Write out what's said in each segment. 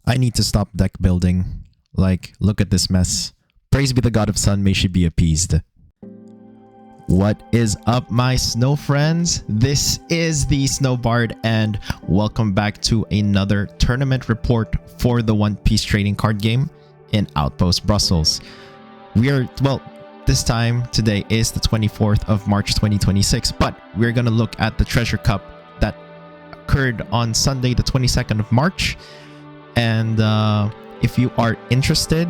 I need to stop deck building. Like, look at this mess. Praise be the god of sun, may she be appeased. What is up, my snow friends? This is the Snowbard, and welcome back to another tournament report for the One Piece trading card game in Outpost, Brussels. This time, today is the 24th of March 2026, but we're gonna look at the Treasure Cup that occurred on Sunday, the 22nd of March. And if you are interested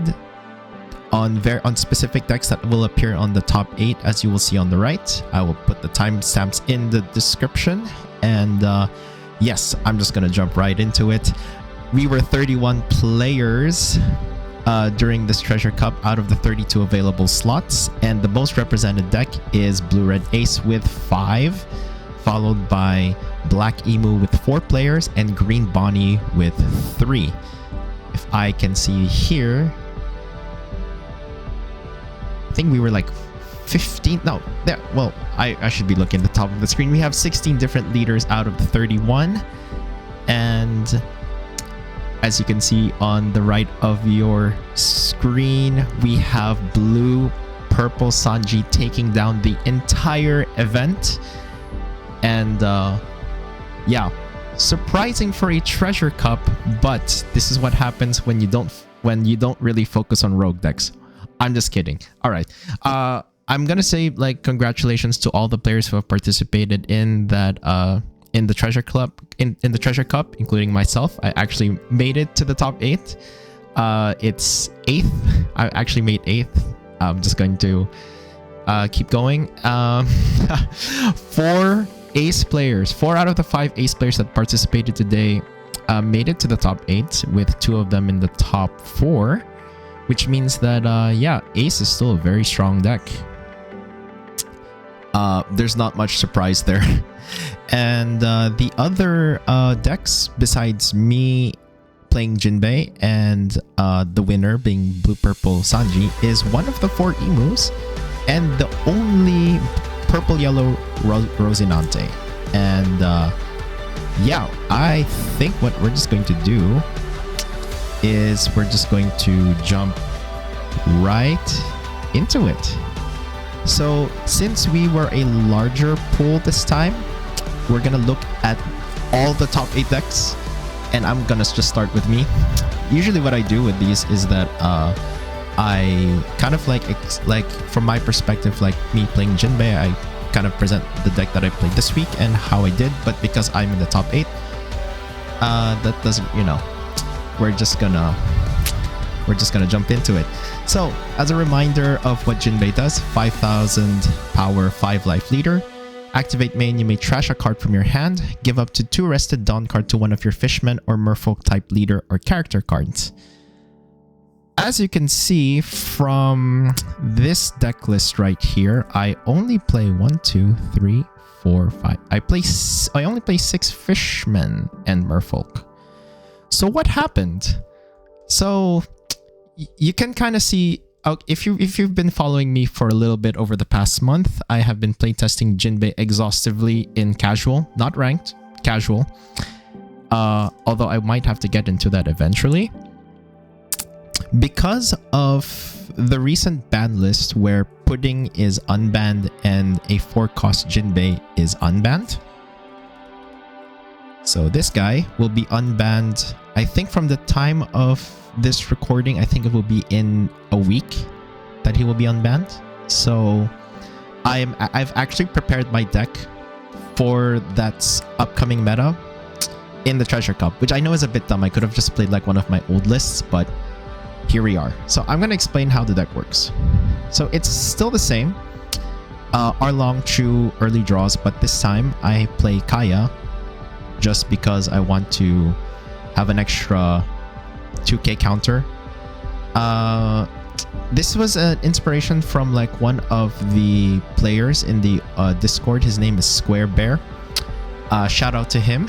on specific decks that will appear on the top 8, as you will see on the right, I will put the timestamps in the description. And yes, I'm just gonna jump right into it. We were 31 players during this Treasure Cup out of the 32 available slots, and the most represented deck is Blue Red Ace with 5, followed by Black Emu with 4 players and Green Bonnie with 3. If I can see here, I think we were like 15. No, there. Well, I should be looking at the top of the screen. We have 16 different leaders out of the 31, and as you can see on the right of your screen, we have blue, purple Sanji taking down the entire event. And yeah, surprising for a Treasure Cup, but this is what happens when you don't really focus on rogue decks. I'm just kidding. All right. I'm gonna say, like, congratulations to all the players who have participated in that in the Treasure Club, in the Treasure Cup, including myself. I actually made it to the top 8. It's 8th. I actually made 8th. I'm just going to keep going. 4 ace players, 4 out of the 5 ace players that participated today made it to the top 8, with 2 of them in the top 4, which means that yeah, ace is still a very strong deck. There's not much surprise there. And the other decks, besides me playing Jinbe and the winner being blue-purple Sanji, is one of the 4 emus and the only purple-yellow Rosinante. And yeah, I think what we're just going to do is we're just going to jump right into it. So since we were a larger pool this time, we're gonna look at all the top 8 decks, and I'm gonna just start with me. Usually what I do with these is that I kind of like from my perspective, like me playing Jinbe, I kind of present the deck that I played this week and how I did. But because I'm in the top 8, that doesn't, you know, we're just gonna jump into it. So as a reminder of what Jinbe does: 5,000 power, 5 life leader. Activate main, you may trash a card from your hand. Give up to 2 rested Dawn card to one of your Fishman or Merfolk type leader or character cards. As you can see from this deck list right here, I only play 1, 2, 3, 4, 5. I only play 6 Fishmen and Merfolk. So what happened? So you can kind of see, if you've been following me for a little bit over the past month, I have been playtesting Jinbe exhaustively in casual, not ranked, casual. Although I might have to get into that eventually. Because of the recent ban list where Pudding is unbanned and a 4-cost Jinbe is unbanned. So this guy will be unbanned, I think, from the time of this recording. I think it will be in a week that he will be unbanned. So I've actually prepared my deck for that upcoming meta in the Treasure Cup, which I know is a bit dumb. I could have just played like one of my old lists, but here we are. So I'm going to explain how the deck works. So it's still the same. Arlong, Chu, early draws, but this time I play Kaya just because I want to have an extra 2k counter. This was an inspiration from like one of the players in the Discord. His name is Square Bear. Shout out to him.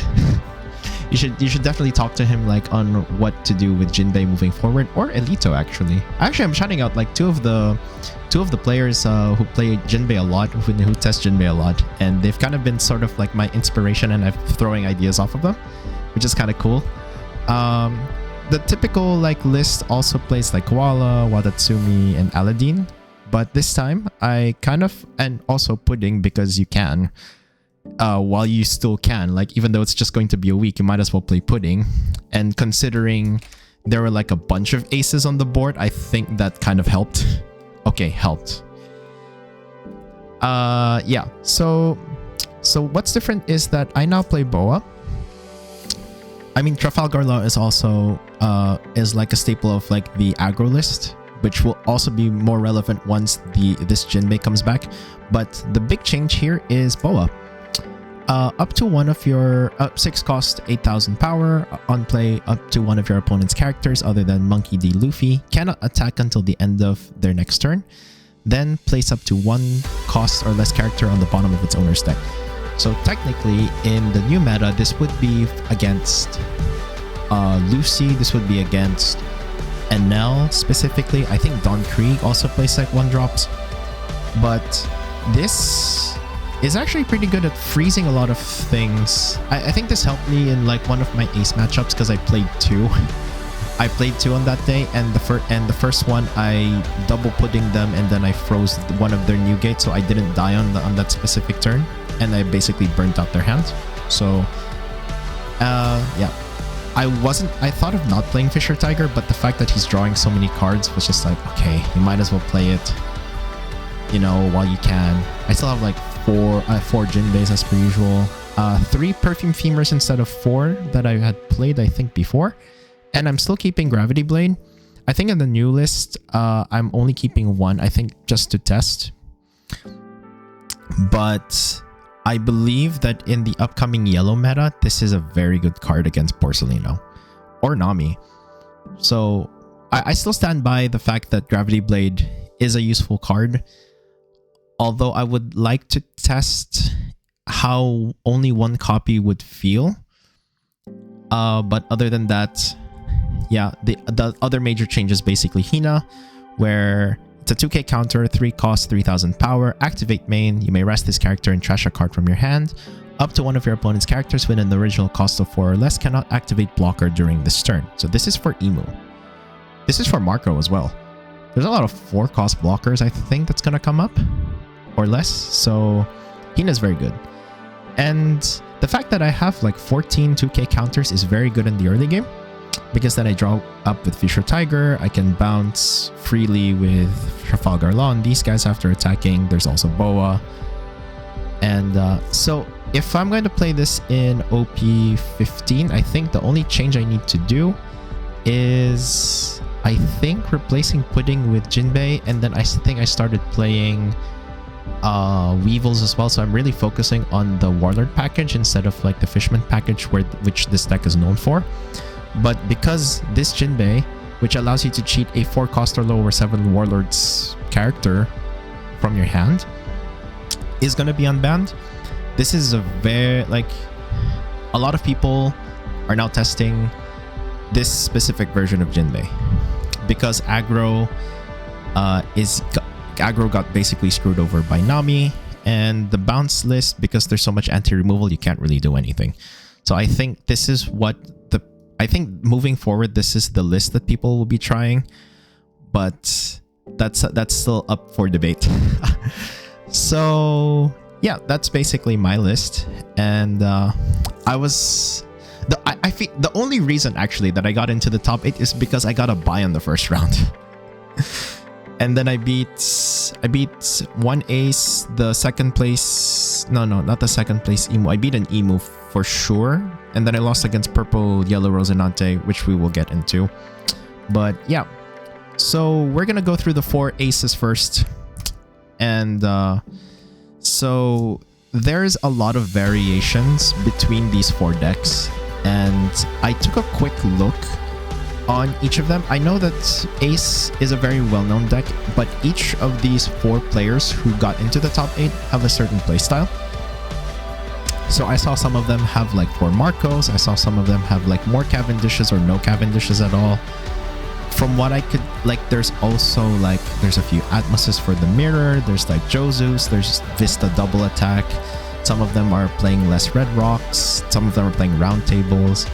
You should definitely talk to him, like, on what to do with Jinbe moving forward, or Elito actually. Actually, I'm shouting out like two of the players who play Jinbe a lot, who test Jinbe a lot, and they've kind of been sort of like my inspiration, and I'm throwing ideas off of them, which is kind of cool. the typical like list also plays like Koala, Watatsumi, and Aladdin. But this time, I kind of, and also Pudding because you can, while you still can, like even though it's just going to be a week, you might as well play Pudding. And considering there were like a bunch of aces on the board, I think that kind of helped. Okay, helped. Yeah, so what's different is that I now play Boa. I mean, Trafalgar Law is also, is like a staple of like the aggro list, which will also be more relevant once this Jinbe comes back. But the big change here is Boa. Up to one of your 6 cost, 8,000 power on play. Up to one of your opponent's characters other than Monkey D. Luffy cannot attack until the end of their next turn. Then place up to 1 cost or less character on the bottom of its owner's deck. So technically, in the new meta, this would be against Lucy. This would be against Enel specifically. I think Don Krieg also plays like 1-drops. But this is actually pretty good at freezing a lot of things. I think this helped me in like one of my ace matchups because I played 2. I played 2 on that day, and the first one I double pudding them, and then I froze one of their new gates, so I didn't die on that specific turn, and I basically burnt out their hand. So, yeah. I thought of not playing Fisher Tiger, but the fact that he's drawing so many cards was just like, okay, you might as well play it, you know, while you can. I still have like 4 Jinbeis as per usual. 3 Perfume Femurs instead of 4 that I had played, I think, before. And I'm still keeping Gravity Blade. I think in the new list, I'm only keeping 1, I think, just to test. But I believe that in the upcoming yellow meta, this is a very good card against Porcelino or Nami. So I still stand by the fact that Gravity Blade is a useful card. Although I would like to test how only 1 copy would feel. But other than that, yeah, the other major change is basically Hina, where it's a 2k counter, 3 cost, 3000 power, activate main. You may rest this character and trash a card from your hand. Up to one of your opponent's characters with an original cost of 4 or less cannot activate blocker during this turn. So this is for Emu. This is for Marco as well. There's a lot of 4 cost blockers, I think, that's going to come up. Or less. So Hina's very good. And the fact that I have like 14 2k counters is very good in the early game. Because then I draw up with Fisher Tiger, I can bounce freely with Trafalgar Law and these guys after attacking. There's also Boa. And so if I'm going to play this in OP 15, I think the only change I need to do is, I think, replacing Pudding with Jinbe. And then I think I started playing Weevils as well. So I'm really focusing on the Warlord package instead of like the Fishman package, which this deck is known for. But because this Jinbe, which allows you to cheat a 4 cost or lower 7 Warlords character from your hand, is going to be unbanned. This is a very, like, a lot of people are now testing this specific version of Jinbe because aggro got basically screwed over by Nami, and the bounce list, because there's so much anti-removal, you can't really do anything. So I think this is what I think moving forward, this is the list that people will be trying, but that's still up for debate. So yeah, that's basically my list. And I feel the only reason actually that I got into the top 8 is because I got a buy on the first round. And then I beat 1 ace, the second place, no, not the second place Emu. I beat an Emu for sure. And then I lost against Purple Yellow Rosinante, which we will get into. But yeah, so we're going to go through the 4 aces first. And so there's a lot of variations between these 4 decks. And I took a quick look on each of them. I know that Ace is a very well-known deck, but each of these 4 players who got into the top 8 have a certain playstyle. So I saw some of them have like 4 Marcos. I saw some of them have like more Cavendishes or no Cavendishes at all. From what I could, like, there's also like, there's a few Atmoses for the mirror. There's like Jozus. There's Vista double attack. Some of them are playing less Red Rocks. Some of them are playing round tables.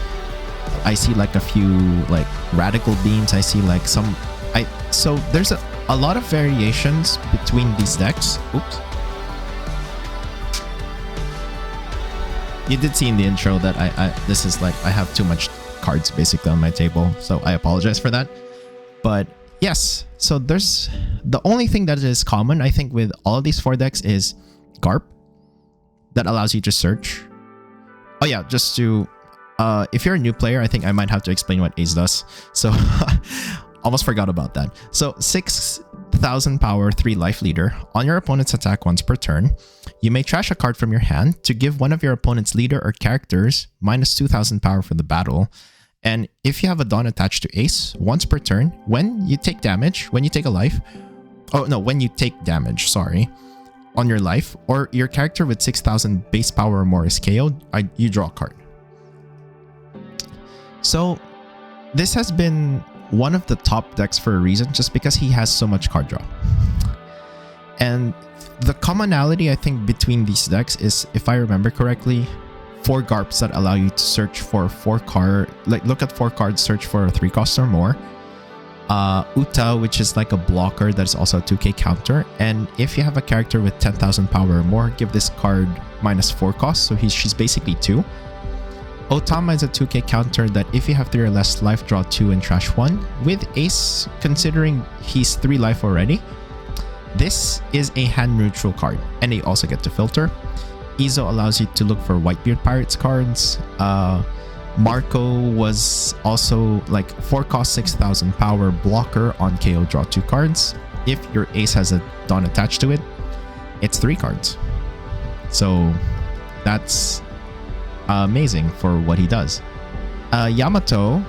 I see like a few like radical beams. I see like some. So there's a lot of variations between these decks. Oops. You did see in the intro that this is like I have too much cards basically on my table, so I apologize for that. But yes, so there's the only thing that is common I think with all of these 4 decks is Garp that allows you to search. Oh yeah, just to if you're a new player, I think I might have to explain what Ace does. So almost forgot about that. So 6,000 power, 3 life leader. On your opponent's attack once per turn, you may trash a card from your hand to give one of your opponent's leader or characters minus 2,000 power for the battle. And if you have a Dawn attached to Ace, once per turn, when you take damage, when you take a life, when you take damage, sorry, on your life, or your character with 6,000 base power or more is KO'd, you draw a card. So this has been one of the top decks for a reason, just because he has so much card draw. And the commonality I think between these decks is, if I remember correctly, 4 Garps that allow you to search for 4 card, like look at 4 cards, search for a 3 cost or more. Uta, which is like a blocker that is also a 2k counter, and if you have a character with 10,000 power or more, give this card minus 4 cost, so she's basically 2. Otama is a 2k counter that if you have 3 or less life, draw 2 and trash 1. With Ace, considering he's 3 life already, this is a hand neutral card, and they also get to filter. Izo allows you to look for Whitebeard Pirates cards. Marco was also like 4 cost 6,000 power blocker on KO, draw 2 cards. If your Ace has a Dawn attached to it, it's 3 cards. So that's amazing for what he does. Yamato,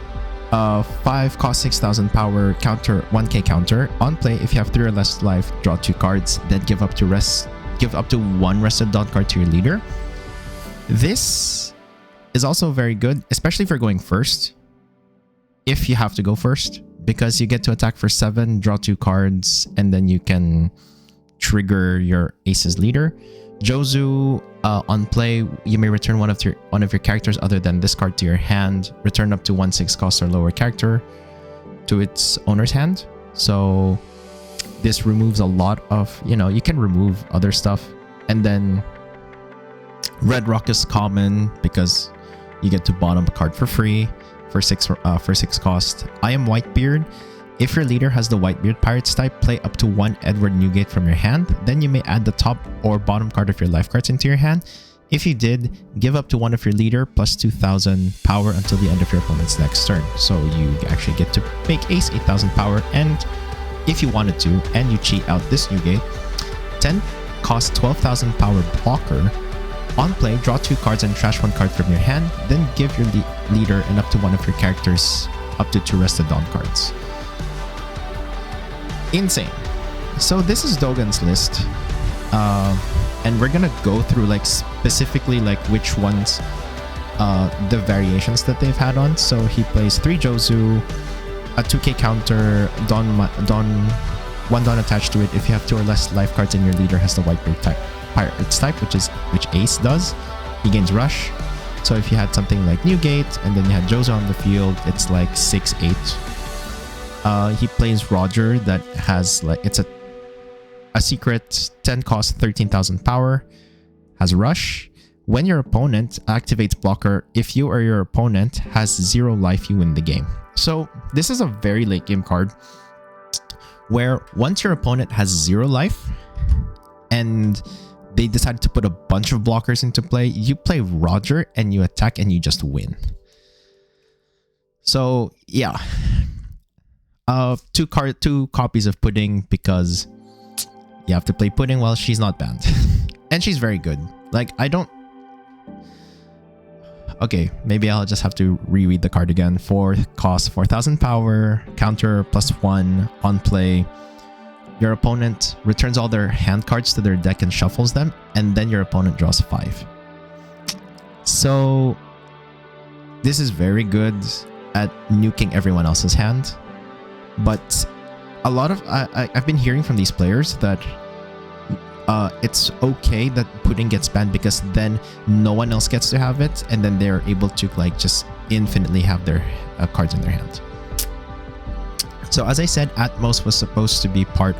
5 cost 6,000 power counter, 1k counter. On play, if you have 3 or less life, draw 2 cards, then give up to 1 rested Dawn card to your leader. This is also very good, especially for going first, if you have to go first, because you get to attack for 7, draw 2 cards, and then you can trigger your Ace's leader. Jozu, on play, you may return one of your characters other than this card to your hand. Return up to 1/6 cost or lower character to its owner's hand. So this removes a lot of, you can remove other stuff. And then Red Rock is common because you get to bottom a card for free for 6 cost. I am Whitebeard. If your leader has the Whitebeard Pirates type, play up to 1 Edward Newgate from your hand. Then you may add the top or bottom card of your life cards into your hand. If you did, give up to 1 of your leader plus 2,000 power until the end of your opponent's next turn. So you actually get to make Ace 8,000 power, and if you wanted to, and you cheat out this Newgate, 10 cost 12,000 power blocker. On play, draw 2 cards and trash 1 card from your hand. Then give your leader and up to 1 of your characters up to 2 rested Dawn cards. Insane. So this is Dogan's list, and we're gonna go through like specifically like which ones, the variations that they've had on. So he plays 3 Jozu, a 2k counter, one Dawn attached to it. If you have 2 or less life cards and your leader has the Whitebeard Pirates type, which Ace does, he gains Rush. So if you had something like Newgate and then you had Jozu on the field, it's like 6/8. He plays Roger that has like, it's a secret 10 cost 13,000 power, has Rush. When your opponent activates blocker, if you or your opponent has 0 life, you win the game. So this is a very late game card where once your opponent has 0 life and they decided to put a bunch of blockers into play, you play Roger and you attack and you just win. So yeah. 2 copies of Pudding because you have to play Pudding while she's not banned. And she's very good. Like, okay, maybe I'll just have to reread the card again. 4 cost 4,000 power, counter +1 on play. Your opponent returns all their hand cards to their deck and shuffles them, and then your opponent draws 5. So this is very good at nuking everyone else's hand. But a lot of I've been hearing from these players that it's okay that pudding gets banned because then no one else gets to have it, and then they're able to like just infinitely have their cards in their hand. So as I said, Atmos was supposed to be for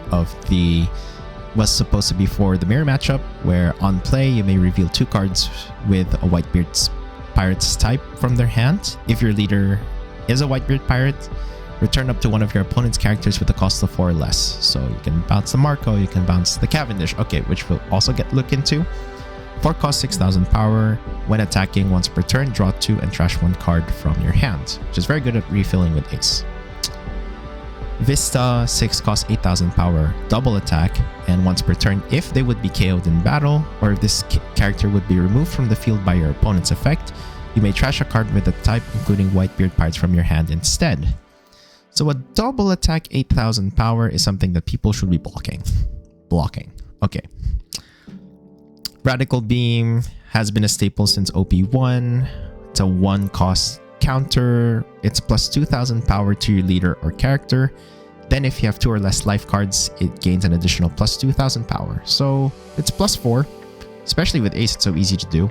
the mirror matchup, where on play you may reveal 2 cards with a Whitebeard's Pirate's type from their hand. If your leader is a Whitebeard Pirate, return up to one of your opponent's characters with a cost of 4 or less. So you can bounce the Marco, you can bounce the Cavendish, okay, which we'll also look into. 4 cost 6,000 power. When attacking once per turn, draw 2 and trash 1 card from your hand, which is very good at refilling with Ace. Vista, 6 cost 8,000 power, double attack, and once per turn, if they would be KO'd in battle, or if this character would be removed from the field by your opponent's effect, you may trash a card with a type, including Whitebeard Pirates, from your hand instead. So a double attack 8,000 power is something that people should be blocking. Okay. Radical Beam has been a staple since OP1. It's a 1 cost counter. It's plus 2,000 power to your leader or character. Then if you have 2 or less life cards, it gains an additional plus 2,000 power. So it's plus 4. Especially with Ace, it's so easy to do.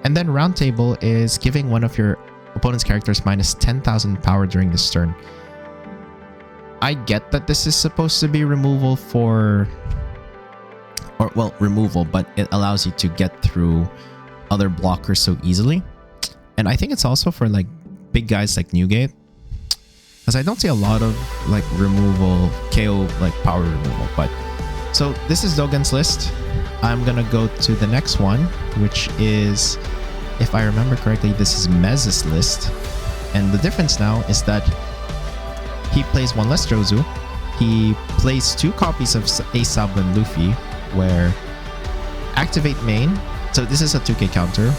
And then Roundtable is giving one of your opponent's characters minus 10,000 power during this turn. I get that this is supposed to be removal, but it allows you to get through other blockers so easily. And I think it's also for like big guys like Newgate, because I don't see a lot of like removal, KO like power removal. But so this is Dogan's list. I'm gonna go to the next one, which is, if I remember correctly, this is Mez's list. And the difference now is that he plays 1 less Jozu. He plays 2 copies of Aesop and Luffy, where activate main. So this is a 2k counter.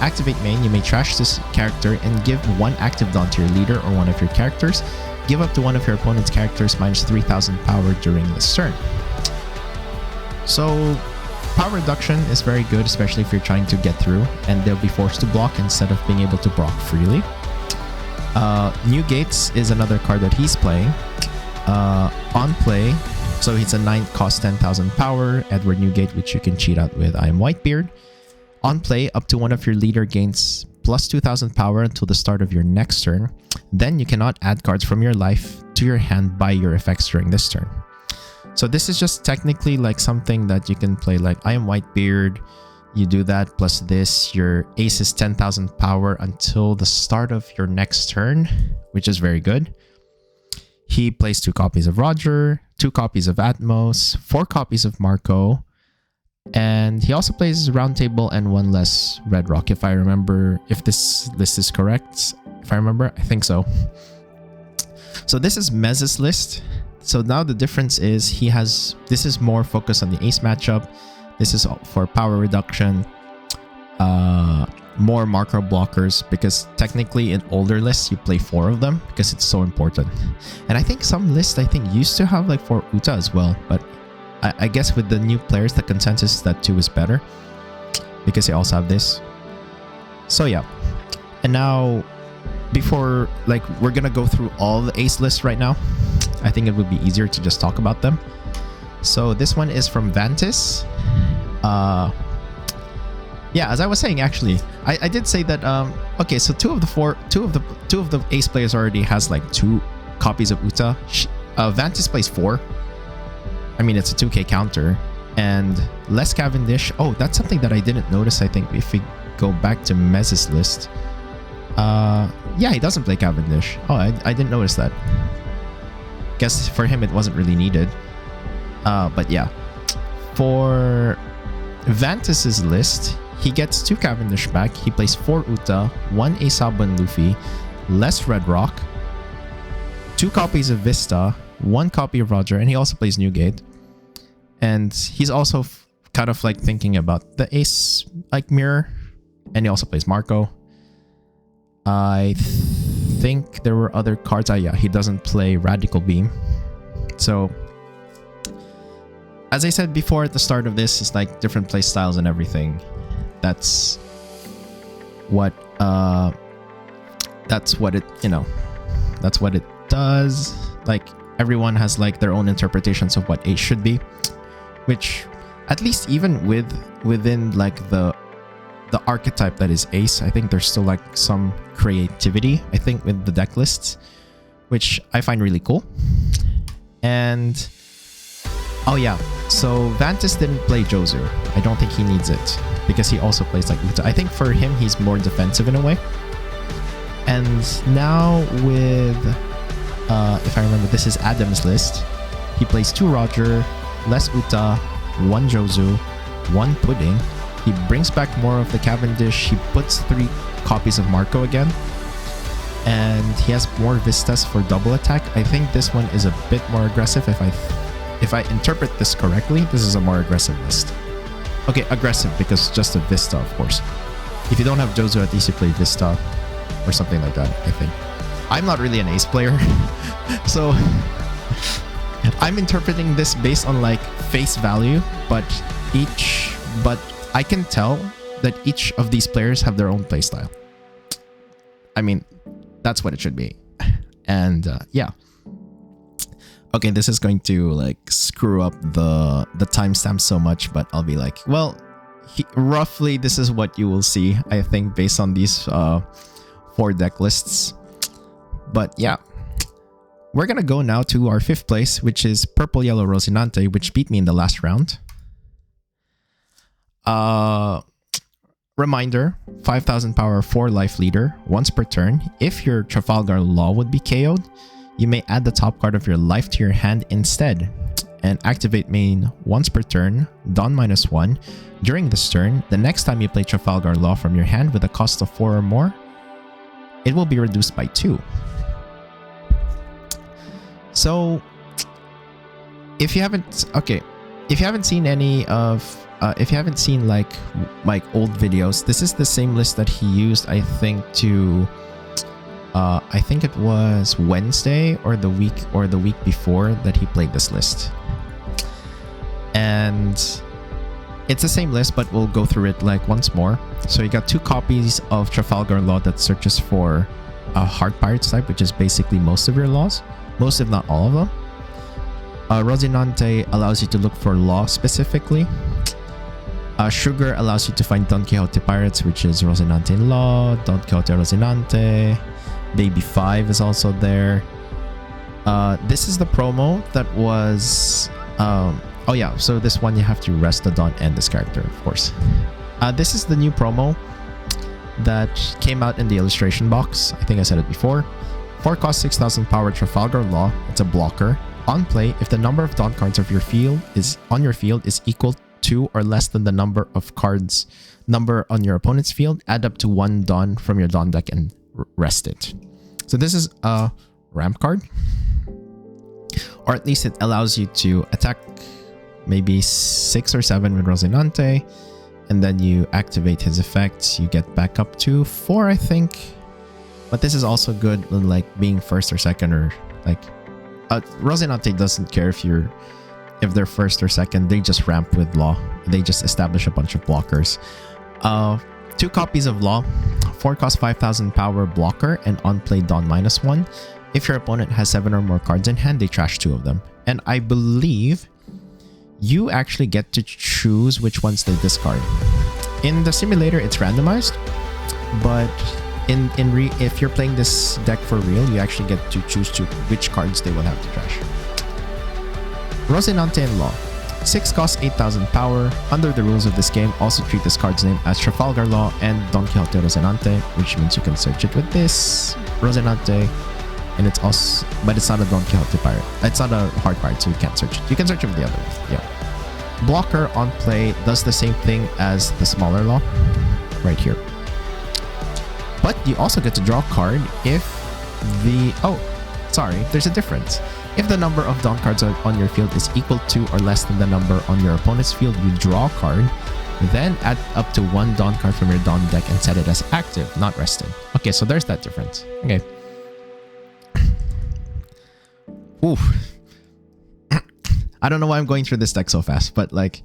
Activate main, you may trash this character and give 1 active Dawn to your leader or one of your characters. Give up to one of your opponent's characters minus 3,000 power during this turn. So power reduction is very good, especially if you're trying to get through and they'll be forced to block instead of being able to block freely. New Gates is another card that he's playing. On play, so he's a 9 cost 10,000 power Edward Newgate, which you can cheat out with I Am Whitebeard. On play, up to one of your leader gains plus 2,000 power until the start of your next turn. Then you cannot add cards from your life to your hand by your effects during this turn. So this is just technically like something that you can play like I Am Whitebeard. You do that plus this, your ace is 10,000 power until the start of your next turn, which is very good. He plays 2 copies of Roger, 2 copies of Atmos, 4 copies of Marco, and he also plays Roundtable and 1 less Red Rock, if I remember, if this list is correct. If I remember, I think so. So this is Mez's list. So now the difference is this is more focused on the ace matchup. This is for power reduction, more Marco blockers, because technically in older lists you play 4 of them because it's so important. And I think some lists used to have like 4 Uta as well, but I guess with the new players the consensus is that 2 is better because they also have this. So yeah, and now before we're gonna go through all the ace lists right now, I think it would be easier to just talk about them. So this one is from Vantis. Yeah, as I was saying, actually, I did say that. Okay, so two of the ace players already has like 2 copies of Uta. Vantis plays 4. I mean, it's a 2k counter, and less Cavendish. Oh, that's something that I didn't notice. I think if we go back to Mez's list, yeah, he doesn't play Cavendish. Oh, I didn't notice that. Guess for him it wasn't really needed. But yeah, for Vantis's list, he gets 2 Cavendish back. He plays 4 Uta, 1 Aesop and Luffy, less Red Rock, 2 copies of Vista, 1 copy of Roger, and he also plays Newgate. And he's also kind of like thinking about the ace mirror, and he also plays Marco. I think there were other cards. Yeah, he doesn't play Radical Beam. So as I said before at the start of this, it's like different play styles and everything. That's what it does. Like everyone has like their own interpretations of what ace should be, which at least even within like the archetype that is Ace, I think there's still like some creativity, I think, with the deck lists, which I find really cool. And oh yeah, so Vantis didn't play Jozu. I don't think he needs it because he also plays like Uta. I think for him he's more defensive in a way. And now with if I remember, this is Adam's list. He plays 2 Roger, less Uta, 1 Jozu, 1 Pudding. He brings back more of the Cavendish. He puts 3 copies of Marco again. And he has more Vistas for double attack. I think this one is a bit more aggressive. If I interpret this correctly, this is a more aggressive list. Okay, aggressive because just a Vista, of course. If you don't have Jozu, at least you play Vista or something like that, I think. I'm not really an Ace player, so I'm interpreting this based on like face value, but I can tell that each of these players have their own playstyle. I mean, that's what it should be. And yeah. Okay, this is going to like screw up the timestamp so much, but I'll be like, well, roughly this is what you will see, I think, based on these 4 deck lists. But yeah, we're gonna go now to our 5th place, which is Purple Yellow Rosinante, which beat me in the last round. Reminder, 5,000 power, 4 life leader, once per turn. If your Trafalgar Law would be KO'd, you may add the top card of your life to your hand instead. And activate main once per turn, Dawn -1. During this turn, the next time you play Trafalgar Law from your hand with a cost of 4 or more, it will be reduced by 2. So, if you haven't seen any of, if you haven't seen like old videos, this is the same list that he used, I think, to, I think it was Wednesday or the week before that he played this list. And it's the same list, but we'll go through it like once more. So you got 2 copies of Trafalgar Law that searches for a Heart Pirates type, which is basically most of your laws. Most, if not all of them. Rosinante allows you to look for law specifically. Sugar allows you to find Don Quixote Pirates, which is Rosinante in law, Don Quixote Rosinante. Baby 5 is also there. This is the promo that was... oh yeah, so this one you have to rest the Don and this character, of course. This is the new promo that came out in the illustration box. I think I said it before. 4 cost 6,000 power Trafalgar Law. It's a blocker. On play, if the number of Dawn cards of your field is equal to or less than the number of cards on your opponent's field, add up to 1 Dawn from your Dawn deck and rest it. So this is a ramp card, or at least it allows you to attack maybe 6 or 7 with Rosinante, and then you activate his effects. You get back up to 4, I think. But this is also good when like being first or second, or like Rosinante doesn't care if they're first or second. They just ramp with law. They just establish a bunch of blockers. 2 copies of law. 4 cost 5,000 power blocker and on play Dawn -1. If your opponent has 7 or more cards in hand, they trash 2 of them. And I believe you actually get to choose which ones they discard. In the simulator, it's randomized, but if you're playing this deck for real, you actually get to choose which cards they will have to trash. Rosinante in Law. 6 costs 8,000 power. Under the rules of this game, also treat this card's name as Trafalgar Law and Don Quixote Rosinante, which means you can search it with this Rosinante, and it's also, but it's not a Don Quixote pirate. It's not a hard pirate, so you can't search it. You can search it with the other one. Yeah. Blocker on play does the same thing as the smaller law, right here. But you also get to draw a card if there's a difference. If the number of Dawn cards on your field is equal to or less than the number on your opponent's field, you draw a card, then add up to 1 Dawn card from your Dawn deck and set it as active, not rested. Okay, so there's that difference. Okay. Oof. I don't know why I'm going through this deck so fast, but like,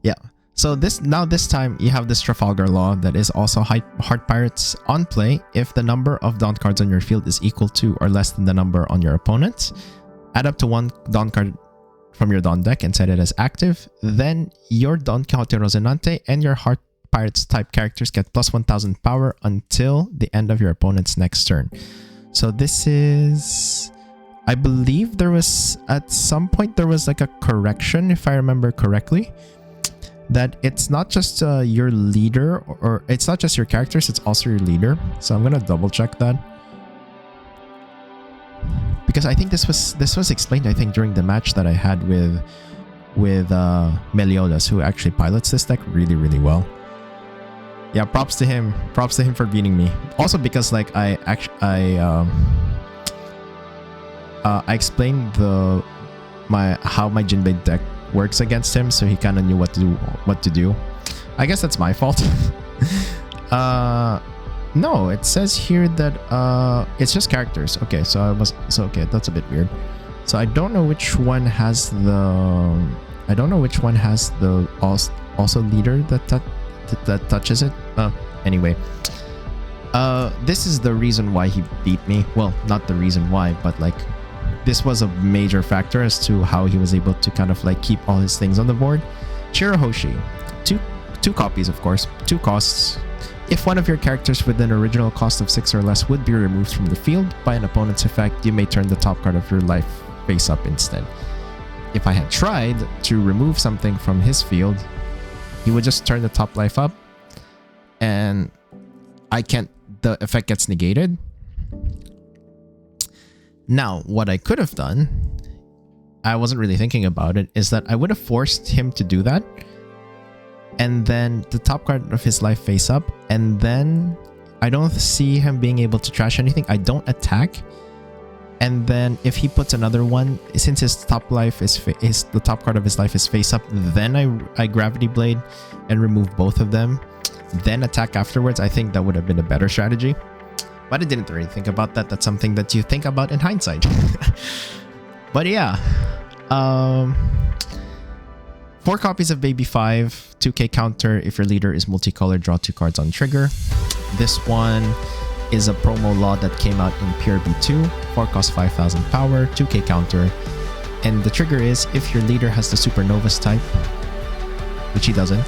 yeah. So this time you have this Trafalgar Law that is also Heart Pirates on play. If the number of Dawn cards on your field is equal to or less than the number on your opponent's, add up to 1 Dawn card from your Dawn deck and set it as active. Then your Dawn counter Rosinante and your Heart Pirates type characters get plus 1000 power until the end of your opponent's next turn. So this is... I believe there was... At some point there was like a correction, if I remember correctly, that it's not just your leader, or it's not just your characters, it's also your leader. So I'm gonna double check that. Because I think this was explained, I think, during the match that I had with Melio, who actually pilots this deck really, really well. Yeah, props to him for beating me. Also because like I explained how my Jinbe deck works against him, so he kind of knew what to do. I guess that's my fault. No, it says here that it's just characters. Okay, okay, that's a bit weird. So I don't know which one has the also leader that touches it. Anyway, this is the reason why he beat me. Well, not the reason why, but like this was a major factor as to how he was able to kind of like keep all his things on the board. Shirahoshi, two copies, of course, 2 costs. If one of your characters with an original cost of 6 or less would be removed from the field by an opponent's effect, you may turn the top card of your life face up instead. If I had tried to remove something from his field, he would just turn the top life up, and the effect gets negated. Now, what I could have done, I wasn't really thinking about it, is that I would have forced him to do that, and then the top card of his life face up, and then I don't see him being able to trash anything. I don't attack, and then if he puts another one, since his top life the top card of his life is face up, then I Gravity Blade and remove both of them, then attack afterwards. I think that would have been a better strategy, but I didn't really think about that. That's something that you think about in hindsight. But yeah, 4 copies of Baby 5, 2k counter. If your leader is multicolored, draw 2 cards on trigger. This one is a promo law that came out in Pure B2. 4 costs 5000 power, 2k counter. And the trigger is if your leader has the Supernovas type, which he doesn't,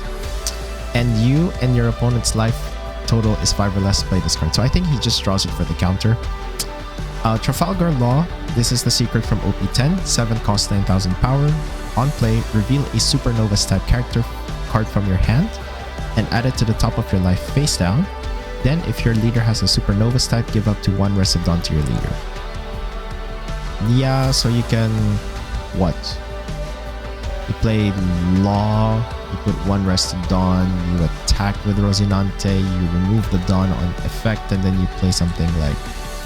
and you and your opponent's life total is 5 or less, play this card. So I think he just draws it for the counter. Trafalgar Law, this is the secret from OP10. 7 costs 9000 power. On play, reveal a Supernovas type character card from your hand and add it to the top of your life face down. Then, if your leader has a Supernovas type, give up to 1 Rest of Dawn to your leader. Yeah, so you can... what? You play Law, you put 1 Rest of Dawn, you attack with Rosinante, you remove the Dawn on effect, and then you play something like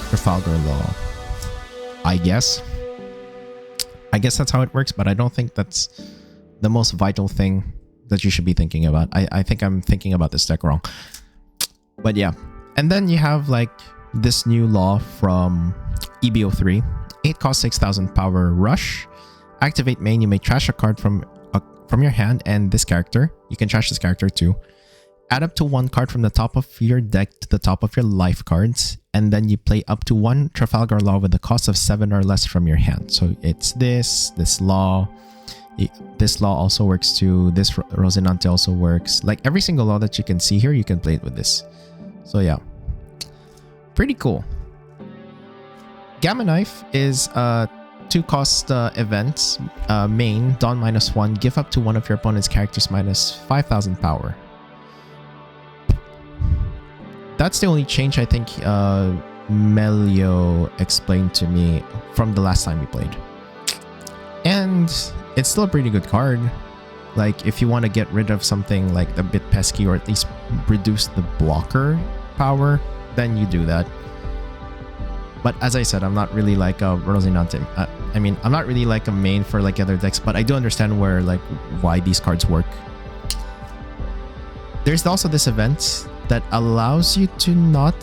Trafalgar Law. I guess that's how it works, but I don't think that's the most vital thing that you should be thinking about. I think I'm thinking about this deck wrong. But yeah. And then you have like this new law from EBO3. 8 cost 6000 power rush. Activate main, you may trash a card from your hand and this character. You can trash this character too. Add up to 1 card from the top of your deck to the top of your life cards, and then you play up to 1 Trafalgar Law with a cost of 7 or less from your hand. So it's this law. This law also works too. This Rosinante also works. Like every single law that you can see here, you can play it with this. So yeah, pretty cool. Gamma Knife is 2 cost events. Main, Dawn -1, give up to one of your opponent's characters -5000 power. That's the only change I think Melio explained to me from the last time we played. And it's still a pretty good card. Like if you want to get rid of something like a bit pesky or at least reduce the blocker power, then you do that. But as I said, I'm not really like a Rosinante. I mean, I'm not really like a main for like other decks, but I do understand why these cards work. There's also this event that allows you to not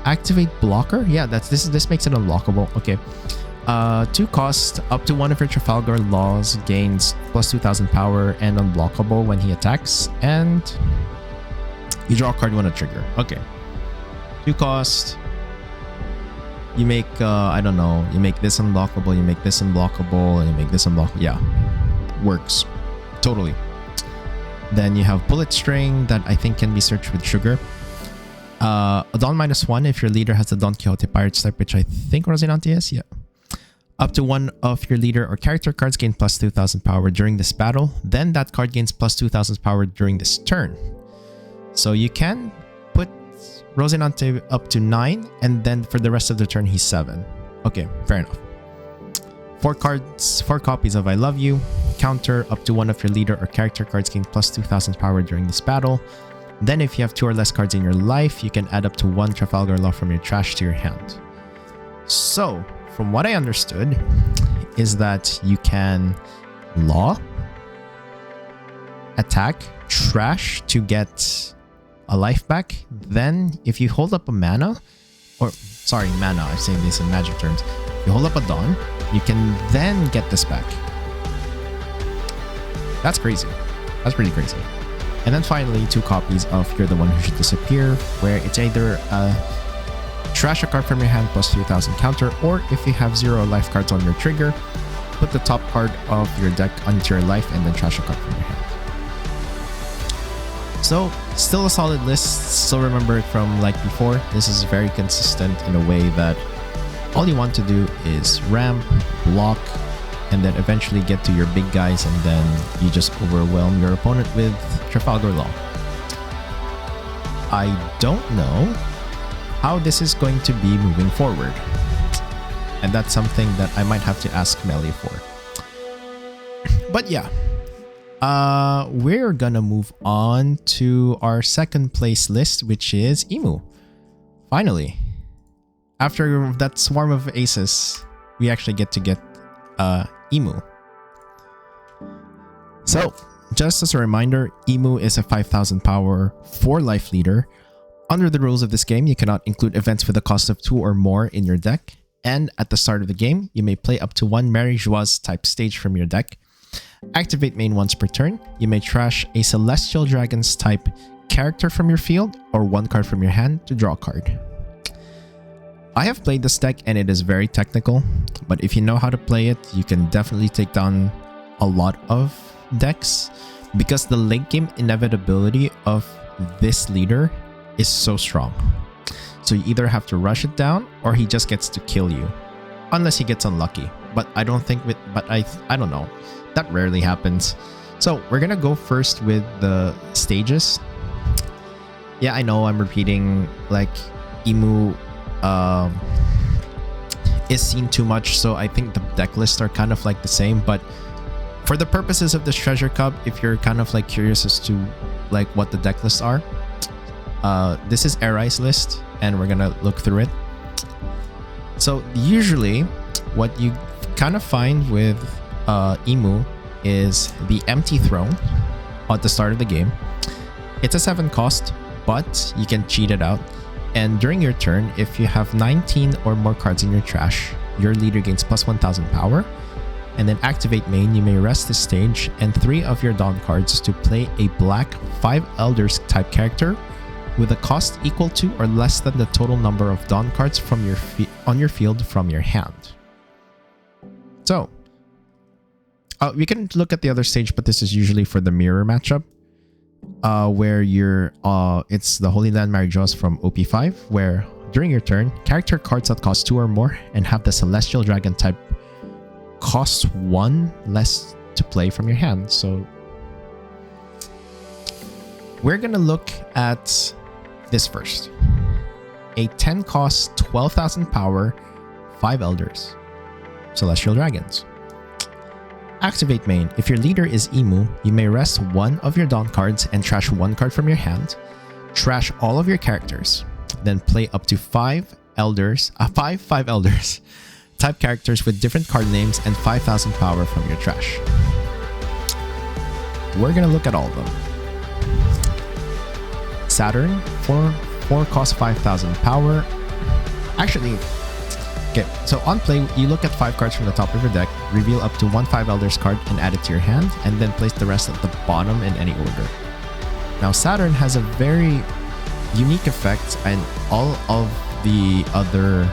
activate blocker. Yeah, this makes it unlockable. Okay. 2 cost, up to 1 of your Trafalgar Laws gains plus 2000 power and unblockable when he attacks, and you draw a card when a trigger. Okay. 2 cost. You make, I don't know, you make this unblockable, you make this unblockable, and you make this unblockable. Yeah, works. Totally. Then you have Bullet String that I think can be searched with Sugar. A Dawn -1 if your leader has the Don Quixote Pirates type, which I think Rosinante is. Yeah. Up to one of your leader or character cards gain plus 2,000 power during this battle. Then that card gains plus 2,000 power during this turn. So you can put Rosinante up to 9, and then for the rest of the turn, he's 7. Okay, fair enough. 4 cards, 4 copies of I Love You. Counter, up to one of your leader or character cards gain plus 2,000 power during this battle. Then if you have 2 or less cards in your life, you can add up to 1 Trafalgar Law from your trash to your hand. So, from what I understood, is that you can Law, attack, trash to get a life back. Then, if you hold up a mana, I'm saying this in magic terms. You hold up a Dawn, you can then get this back. That's crazy. That's pretty crazy. And then finally, 2 copies of You're the One Who Should Disappear, where it's either trash a card from your hand plus 3,000 counter, or if you have 0 life cards on your trigger, put the top card of your deck onto your life and then trash a card from your hand. So, still a solid list. Still remember it from like before. This is very consistent in a way that all you want to do is ramp, block, and then eventually get to your big guys, and then you just overwhelm your opponent with Trafalgar Law. I don't know how this is going to be moving forward, and that's something that I might have to ask Melio for. But yeah, we're gonna move on to our second place list, which is Emu. Finally, after that swarm of aces, we actually get Emu. So, just as a reminder, Emu is a 5,000 power 4 life leader. Under the rules of this game, you cannot include events with a cost of 2 or more in your deck. And at the start of the game, you may play up to 1 Mary Joieuse type stage from your deck. Activate main once per turn. You may trash a Celestial Dragons type character from your field or 1 card from your hand to draw a card. I have played this deck and it is very technical, but if you know how to play it, you can definitely take down a lot of decks, because the late game inevitability of this leader is so strong. So you either have to rush it down or he just gets to kill you, unless he gets unlucky. But I don't think I don't know. That rarely happens. So we're gonna go first with the stages. Yeah, I know I'm repeating, like Emu is seen too much, so I think the deck lists are kind of like the same, but for the purposes of this treasure cup, if you're kind of like curious as to like what the deck lists are, this is Eray's list and we're gonna look through it. So usually what you kind of find with Emu is the Empty Throne at the start of the game. It's a 7 cost, but you can cheat it out. And during your turn, if you have 19 or more cards in your trash, your leader gains plus 1,000 power. And then activate main, you may rest this stage and 3 of your Dawn cards to play a black 5 Elders type character with a cost equal to or less than the total number of Dawn cards from on your field from your hand. So, we can look at the other stage, but this is usually for the mirror matchup. Where it's the Holy Land Mary Joieuse from OP5, where during your turn, character cards that cost 2 or more and have the Celestial Dragon type cost 1 less to play from your hand. So we're gonna look at this first. A 10 cost, 12,000 power, 5 Elders, Celestial Dragons. Activate main. If your leader is Emu, you may rest 1 of your Dawn cards and trash 1 card from your hand. Trash all of your characters. Then play up to 5 Elders type characters with different card names and 5,000 power from your trash. We're gonna look at all of them. Saturn, 4 cost 5,000 power. Actually, okay, so on play, you look at 5 cards from the top of your deck, reveal up to 1 5 Elders card and add it to your hand, and then place the rest at the bottom in any order. Now, Saturn has a very unique effect, and all of the other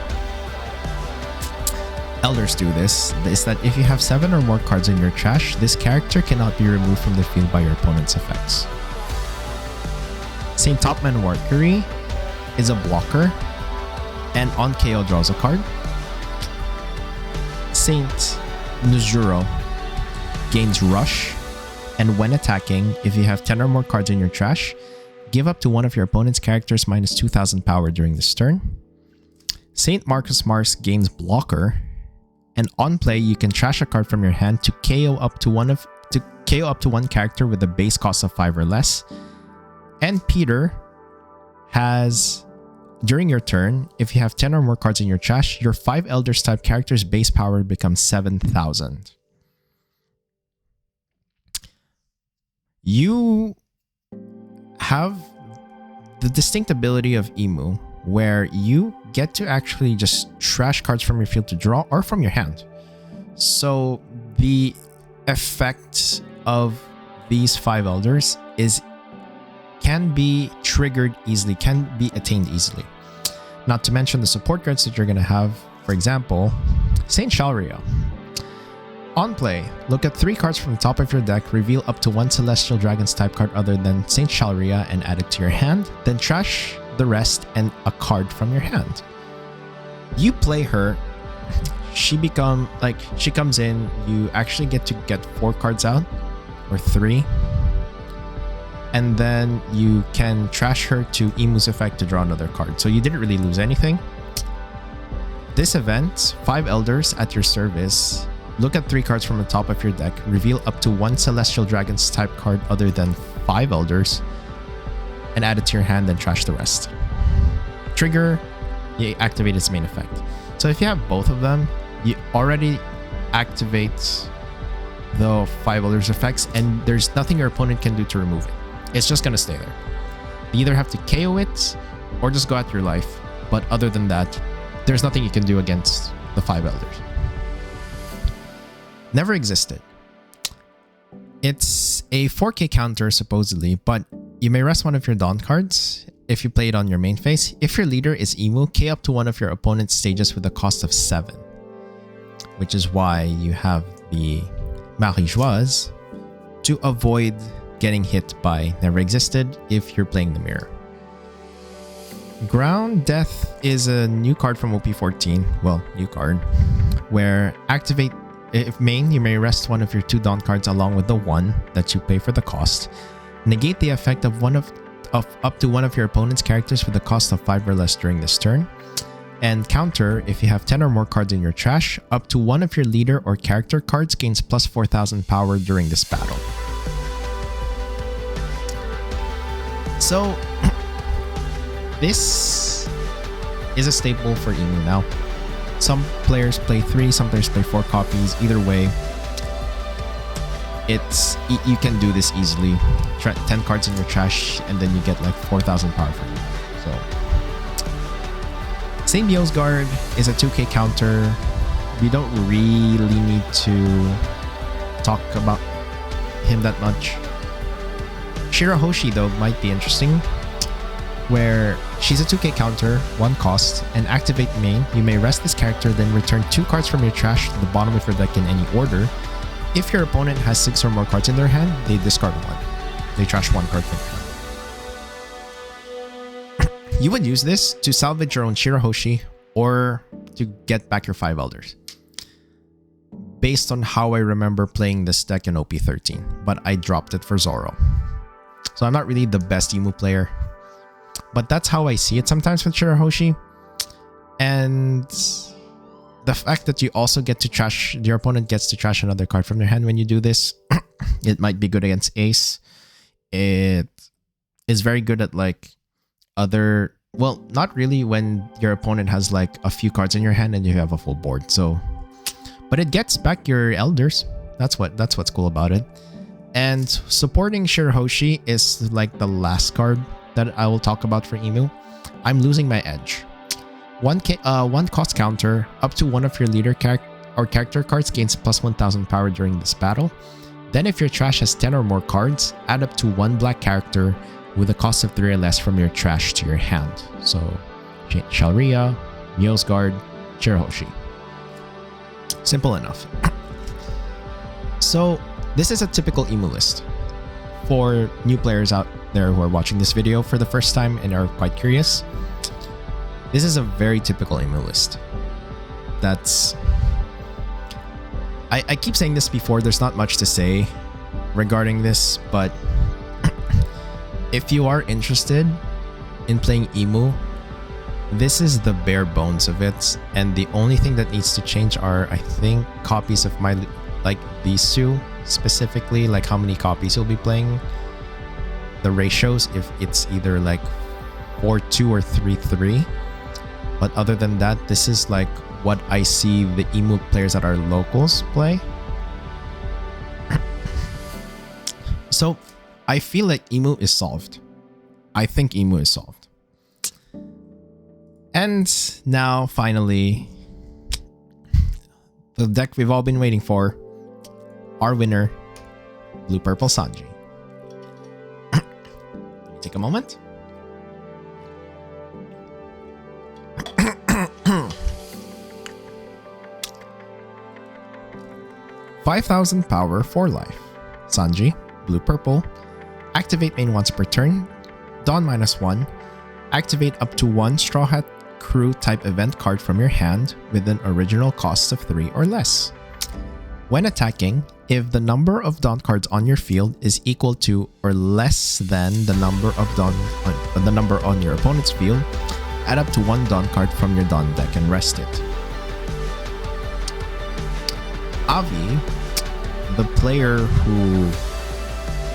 Elders do this, is that if you have 7 or more cards in your trash, this character cannot be removed from the field by your opponent's effects. Saint Topman Warkery is a blocker, and on KO draws a card. Saint Nuzuro gains Rush, and when attacking, if you have 10 or more cards in your trash, give up to one of your opponent's characters minus 2,000 power during this turn. Saint Marcus Mars gains Blocker, and on play, you can trash a card from your hand to KO up to one character with a base cost of 5 or less. And Peter has, during your turn, if you have 10 or more cards in your trash, your 5 Elders type characters' base power becomes 7,000. You have the distinct ability of Emu, where you get to actually just trash cards from your field to draw or from your hand. So the effect of these 5 Elders can be triggered easily, can be attained easily. Not to mention the support cards that you're going to have. For example, Saint Shalria. On play, look at 3 cards from the top of your deck, reveal up to 1 Celestial Dragons type card other than Saint Shalria and add it to your hand, then trash the rest and a card from your hand. You play her, she comes in, you actually get to get 4 cards out, or 3, and then you can trash her to Emu's effect to draw another card. So you didn't really lose anything. This event, 5 Elders at your service. Look at 3 cards from the top of your deck, reveal up to 1 Celestial Dragons type card other than 5 Elders, and add it to your hand, then trash the rest. Trigger, you activate its main effect. So if you have both of them, you already activate the 5 Elders effects, and there's nothing your opponent can do to remove it. It's just going to stay there. You either have to KO it, or just go at your life. But other than that, there's nothing you can do against the 5 Elders. Never existed. It's a 4K counter, supposedly, but you may rest one of your Dawn cards if you play it on your main phase. If your leader is Emu, K up to one of your opponent's stages with a cost of 7. Which is why you have the Marie-Joise to avoid getting hit by Never Existed if you're playing the mirror. Ground Death is a new card from OP14. Well, new card. Where activate... If main, you may rest one of your 2 Dawn cards along with the 1 that you pay for the cost. Negate the effect of up to one of your opponent's characters with a cost of 5 or less during this turn. And counter, if you have 10 or more cards in your trash, up to one of your leader or character cards gains plus 4,000 power during this battle. So, this is a staple for Emu now. Some players play 3, some players play 4 copies. Either way, you can do this easily. 10 cards in your trash, and then you get like 4,000 power from it. So, Saint Biosgard is a 2K counter. We don't really need to talk about him that much. Shirahoshi, though, might be interesting, where she's a 2K counter, 1 cost, and activate main. You may rest this character, then return 2 cards from your trash to the bottom of your deck in any order. If your opponent has 6 or more cards in their hand, they discard 1. They trash 1 card from your hand. You would use this to salvage your own Shirahoshi or to get back your 5 Elders. Based on how I remember playing this deck in OP13, but I dropped it for Zoro. So I'm not really the best Emu player. But that's how I see it sometimes with Shirahoshi. And the fact that you also get to trash, your opponent gets to trash another card from their hand when you do this, it might be good against Ace. It is very good at like other, well, not really when your opponent has like a few cards in your hand and you have a full board. So, but it gets back your Elders. That's what's cool about it. And supporting Shirahoshi is like the last card that I will talk about for Emu. I'm losing my edge. 1 cost counter, up to one of your leader character cards gains plus 1,000 power during this battle. Then if your trash has 10 or more cards, add up to 1 black character with a cost of 3 or less from your trash to your hand. So, Shalria, Biosgard, Shirahoshi. Simple enough. So this is a typical emu list. For new players out there who are watching this video for the first time and are quite curious, this is a very typical emu list. That's... I keep saying this before, there's not much to say regarding this, but if you are interested in playing emu, this is the bare bones of it, and the only thing that needs to change are, I think, copies of my, like these two specifically, like how many copies you'll be playing, the ratios, if it's either like 4-2 or 3-3. But other than that, this is like what I see the emu players that are locals play. So I feel like emu is solved. I think emu is solved. And now finally, the deck we've all been waiting for, our winner, Blue Purple Sanji. Let me take a moment. $5,000 power for life. Sanji, blue purple. Activate main once per turn. Dawn -1. Activate up to one Straw Hat Crew type event card from your hand with an original cost of 3 or less. When attacking, if the number of Dawn cards on your field is equal to or less than the number on your opponent's field, add up to one Dawn card from your Dawn deck and rest it. Avi, the player who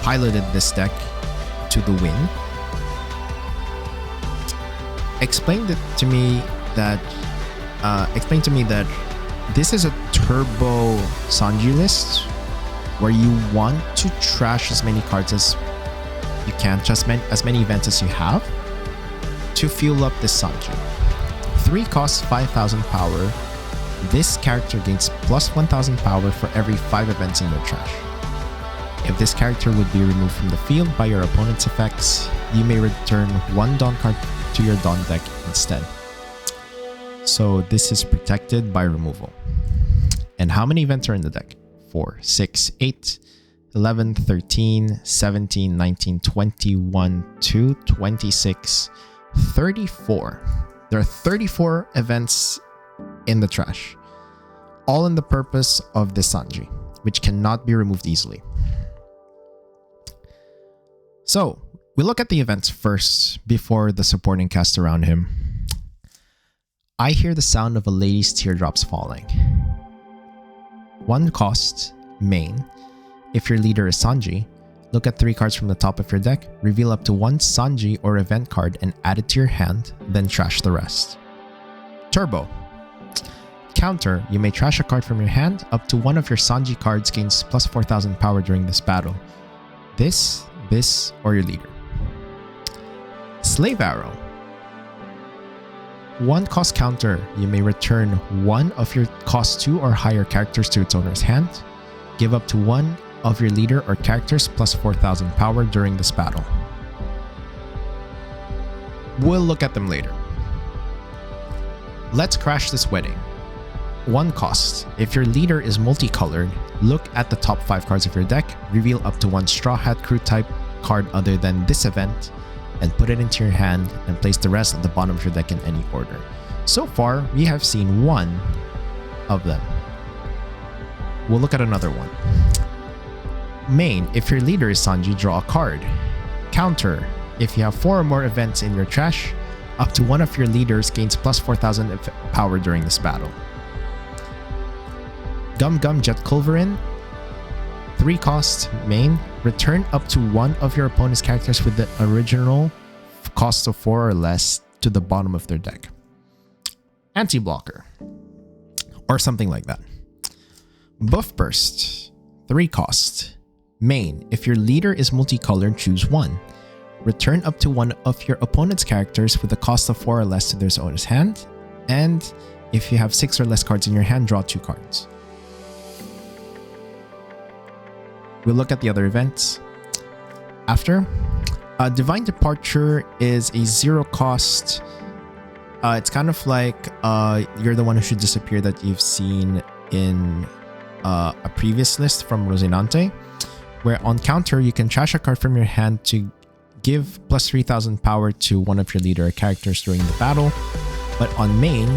piloted this deck to the win, explained to me that this is a turbo Sanji list where you want to trash as many cards as you can, just as many events as you have, to fuel up this Sanji. 3 costs 5,000 power. This character gains plus 1,000 power for every 5 events in your trash. If this character would be removed from the field by your opponent's effects, you may return one Dawn card to your Dawn deck instead. So this is protected by removal. And how many events are in the deck? 4, 6, 8, 11, 13, 17, 19, 21, 2, 26, 34. There are 34 events in the trash, all in the purpose of this Sanji, which cannot be removed easily. So we look at the events first before the supporting cast around him. I hear the sound of a lady's teardrops falling. 1 cost, main. If your leader is Sanji, look at 3 cards from the top of your deck, reveal up to 1 Sanji or event card and add it to your hand, then trash the rest. Turbo. Counter, you may trash a card from your hand. Up to 1 of your Sanji cards gains plus 4,000 power during this battle. This, or your leader. Slave Arrow. 1 cost counter, you may return 1 of your cost 2 or higher characters to its owner's hand. Give up to 1 of your leader or characters plus 4,000 power during this battle. We'll look at them later. Let's crash this wedding. 1 cost. If your leader is multicolored, look at the top 5 cards of your deck, reveal up to 1 Straw Hat Crew type card other than this event, and put it into your hand and place the rest at the bottom of your deck in any order. So far, we have seen 1 of them. We'll look at another one. Main, if your leader is Sanji, draw a card. Counter, if you have 4 or more events in your trash, up to 1 of your leaders gains plus 4,000 power during this battle. Gum Gum Jet Culverin, 3 cost, main. Return up to 1 of your opponent's characters with the original cost of 4 or less to the bottom of their deck. Anti-blocker, or something like that. Buff Burst, 3 cost, main. If your leader is multicolored, choose 1. Return up to 1 of your opponent's characters with a cost of 4 or less to their owner's hand. And if you have 6 or less cards in your hand, draw 2 cards. We'll look at the other events. After, Divine Departure is a 0 cost. It's kind of like you're the one who should disappear that you've seen in a previous list from Rosinante, where on counter you can trash a card from your hand to give plus 3000 power to one of your leader characters during the battle. But on main,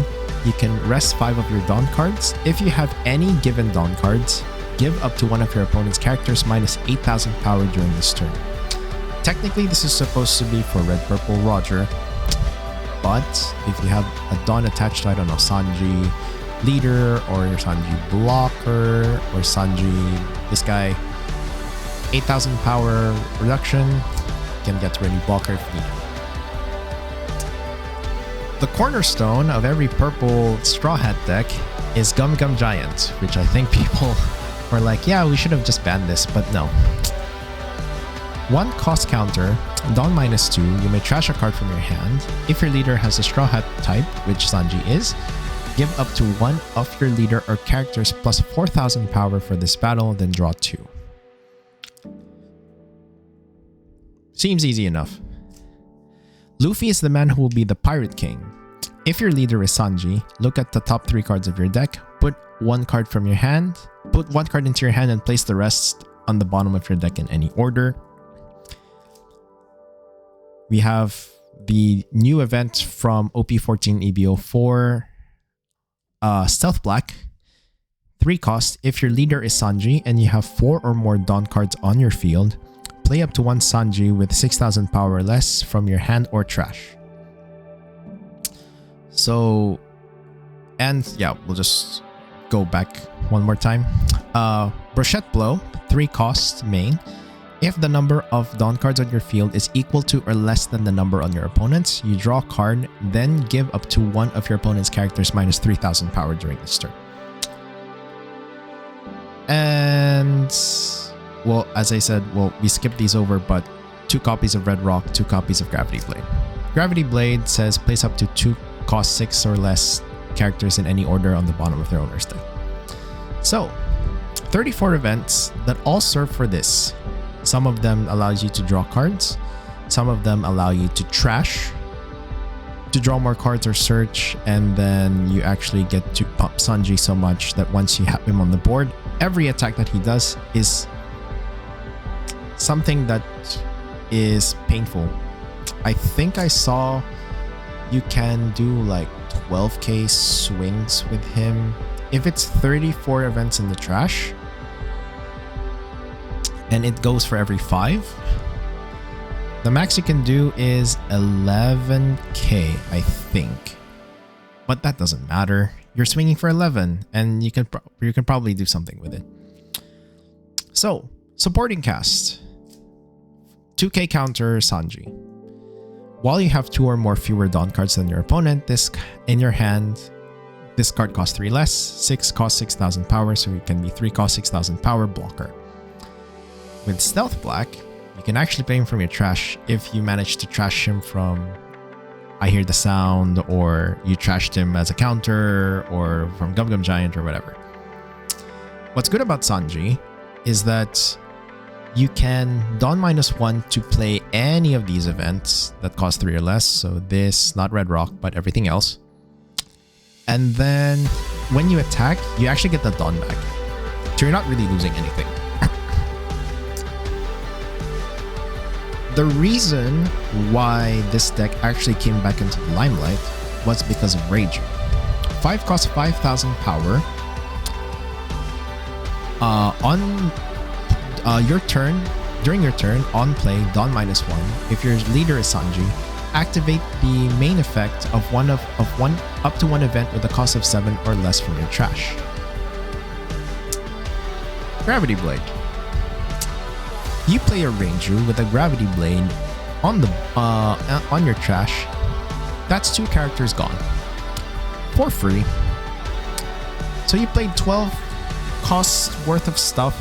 you can rest 5 of your Dawn cards. If you have any given Dawn cards, give up to one of your opponent's characters minus 8000 power during this turn. Technically, this is supposed to be for Red Purple Roger, but if you have a Dawn attached to, I don't know, Sanji leader or your Sanji blocker or Sanji, this guy, 8000 power reduction, can get to any blocker if needed. The cornerstone of every purple Straw Hat deck is Gum Gum Giant, which I think people were like, yeah, we should have just banned this, but no. 1 cost counter, Dawn -2, you may trash a card from your hand. If your leader has a Straw Hat type, which Sanji is, give up to one of your leader or characters plus 4000 power for this battle, then draw 2. Seems easy enough. Luffy is the man who will be the Pirate King. If your leader is Sanji, look at the top 3 cards of your deck, put 1 card from your hand, put 1 card into your hand and place the rest on the bottom of your deck in any order. We have the new event from OP14 EBO4, Stealth Black. 3 cost. If your leader is Sanji and you have 4 or more Dawn cards on your field, play up to 1 Sanji with 6000 power or less from your hand or trash. So, and yeah, we'll just go back one more time. Brochette Blow, 3 cost main. If the number of Dawn cards on your field is equal to or less than the number on your opponent's, you draw a card, then give up to one of your opponent's characters minus 3000 power during this turn. And, well, as I said, well, we skipped these over, but 2 copies of Red Rock, 2 copies of Gravity Blade. Gravity Blade says place up to 2 cost 6 or less characters in any order on the bottom of their owner's deck. So, 34 events that all serve for this. Some of them allows you to draw cards. Some of them allow you to trash, to draw more cards or search, and then you actually get to pump Sanji so much that once you have him on the board, every attack that he does is something that is painful. I think I saw you can do like 12k swings with him. If it's 34 events in the trash, and it goes for every 5, the max you can do is 11k, I think. But that doesn't matter. You're swinging for 11, and you can probably do something with it. So, supporting cast. 2k counter Sanji. While you have 2 or more fewer Dawn cards than your opponent, this in your hand, this card costs 3 less. 6 costs 6000 power, so it can be 3 cost 6000 power blocker. With Stealth Black, you can actually play him from your trash if you manage to trash him from I Hear the Sound, or you trashed him as a counter, or from Gum Gum Giant, or whatever. What's good about Sanji is that you can Dawn -1 to play any of these events that cost 3 or less. So this, not Red Rock, but everything else. And then when you attack, you actually get the Dawn back. So you're not really losing anything. The reason why this deck actually came back into the limelight was because of Rage. 5 costs 5000 power. On your turn, during your turn, on play, Dawn -1. If your leader is Sanji, activate the main effect of one up to 1 event with a cost of 7 or less from your trash. Gravity Blade. You play a Ranger with a Gravity Blade on your trash. That's 2 characters gone for free. So you played 12 costs worth of stuff,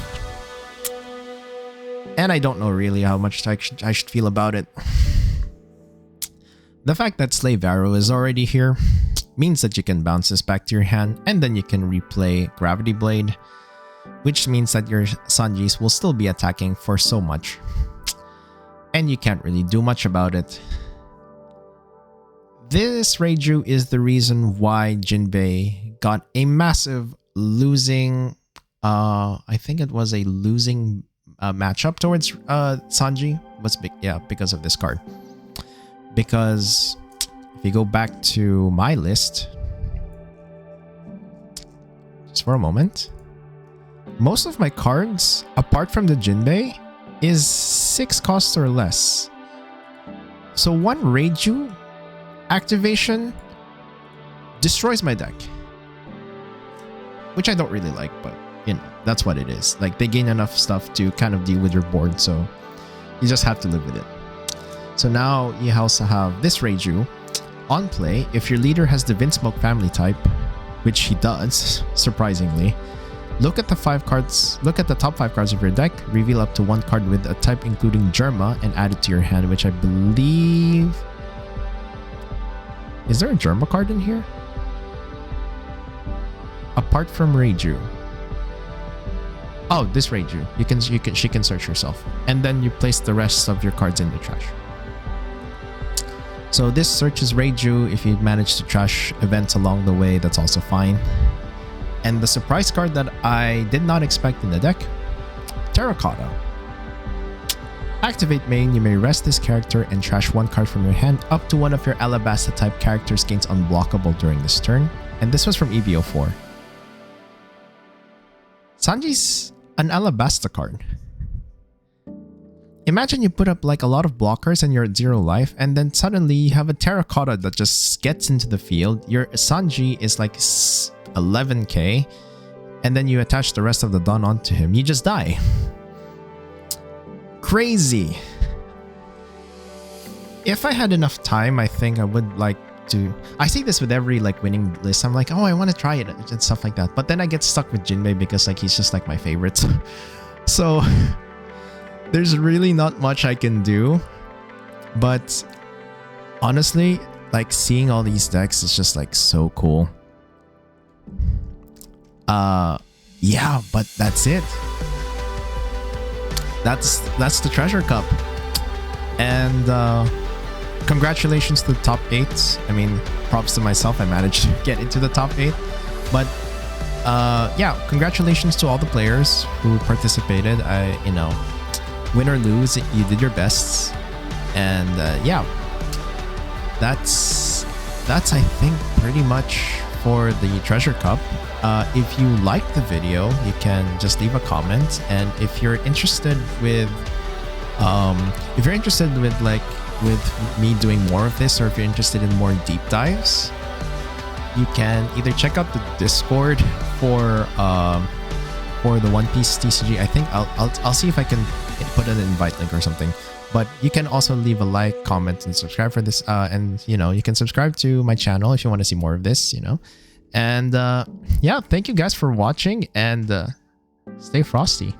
and I don't know really how much I should feel about it. The fact that Slave Arrow is already here means that you can bounce this back to your hand, and then you can replay Gravity Blade, which means that your Sanjis will still be attacking for so much, and you can't really do much about it. This Reiju is the reason why Jinbe got a massive losing. I think it was a losing matchup towards Sanji. Because of this card. Because if you go back to my list, just for a moment, most of my cards, apart from the Jinbe, is 6 costs or less. So one Reiju activation destroys my deck, which I don't really like, but you know, that's what it is. Like, they gain enough stuff to kind of deal with your board, so you just have to live with it. So now you also have this Reiju on play. If your leader has the Vinsmoke family type, which he does, surprisingly, look at the top 5 cards of your deck, reveal up to 1 card with a type including Germa, and add it to your hand, which I believe... Is there a Germa card in here? Apart from Reiju. Oh, this Reiju. She can search herself. And then you place the rest of your cards in the trash. So this searches Reiju. If you manage to trash events along the way, that's also fine. And the surprise card that I did not expect in the deck, Terracotta. Activate main, you may rest this character and trash 1 card from your hand. Up to 1 of your Alabasta type characters gains unblockable during this turn. And this was from EVO4. Sanji's an Alabasta card. Imagine you put up like a lot of blockers and you're at 0 life, and then suddenly you have a Terracotta that just gets into the field. Your Sanji is like 11k, and then you attach the rest of the Dawn onto him. You just die. Crazy. If I had enough time, I think I would like to... I see this with every like winning list. I'm like, oh, I want to try it and stuff like that. But then I get stuck with Jinbe because like he's just like my favorite. So there's really not much I can do. But honestly, like seeing all these decks is just like so cool. Yeah, but that's it. That's the Treasure Cup. And congratulations to the top 8. I mean, props to myself. I managed to get into the top 8. But yeah, congratulations to all the players who participated. You know, win or lose, you did your best. And yeah, that's I think pretty much for the Treasure Cup. If you liked the video, you can just leave a comment, and if you're interested with with me doing more of this, or if you're interested in more deep dives, you can either check out the Discord for the One Piece TCG. I think I'll see if I can put an invite link or something. But you can also leave a like, comment, and subscribe for this. And you know, you can subscribe to my channel if you want to see more of this. You know. And yeah, thank you guys for watching, and stay frosty.